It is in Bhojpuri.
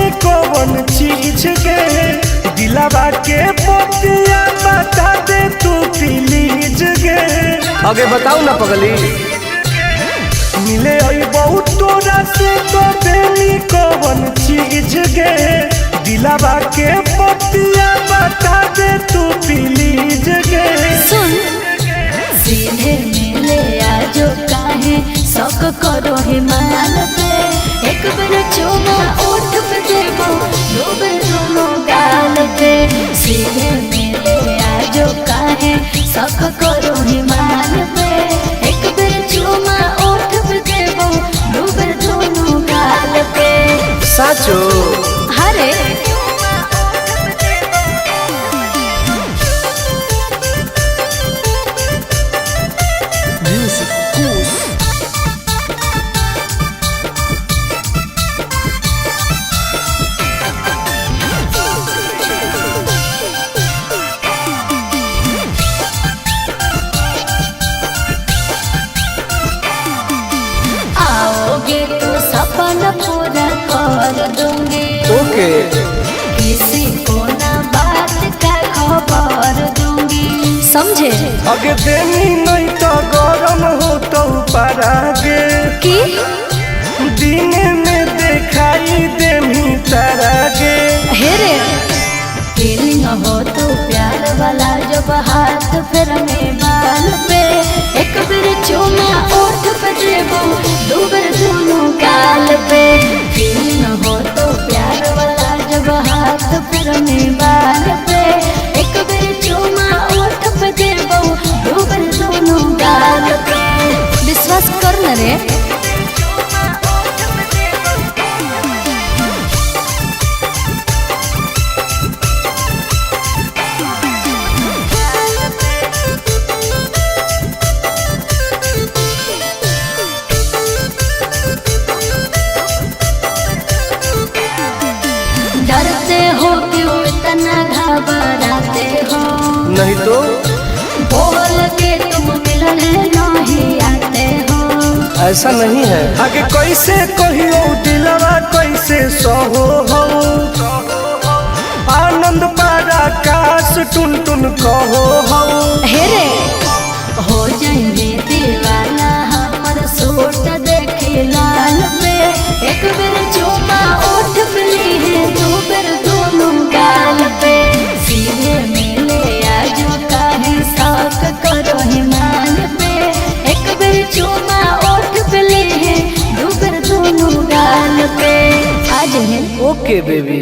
देनी कौन चीज के दिलावा के पतिया बता दे तू प्लीज गे। आगे बताऊ ना पगली। मिले आई बहुत तोरा से तो देनी कौन चीज गे दिलावा के पतिया बता दे तू प्लीज गे। सुन सीधे मिले आजो काहे शौक करो हिमाल पे एक बार चुमा ओठ पे देबो दो बार दोनों गाल पे। सीधे मिले आजो काहे शौक करो हिमाल पे एक बार चुमा ओठ पे देबो दो बार दोनों गाल पे। साचो हरे आओगे तो सपना पूरा कर दूंगी। ओके किसी को ना बात का खबर दूंगी समझे। अगे देनी नहीं तो गरम हो तो परागे कि दिन में दिखाई देमी तारागे। हेरे फीलिंग हो तो प्यार वाला जब हाथ फिर में बाल पे एक बार चुमा ओठ पे देबो दो बार दोनों गाल पे। फीलिंग हो तो प्यार वाला जब हाथ फिर में बाल पे एक बार चुमा ओठ पे देबो दो बार दोनों गाल पे। विश्वास कर न रे। डरते हो क्यों इतना घबराते हो नहीं तो बोल के तुम मिलने नहीं आते हो। ऐसा नहीं है। आगे कैसे कहियो दिलवा कैसे सहो हो आनंद पारा काश टुन टुन कहो हो। हेरे हो जाएंगे दीवाना हमर सूट देखे लाल पे एक बार चुमा ओठ पे ली दो बार दोनों गाल पे। सीधे मिले आजो काहे शौक करो हिमाल पे एक बार चुमा ओठ पे ली दो बार दोनों गाल पे। आज है ओके बेबी।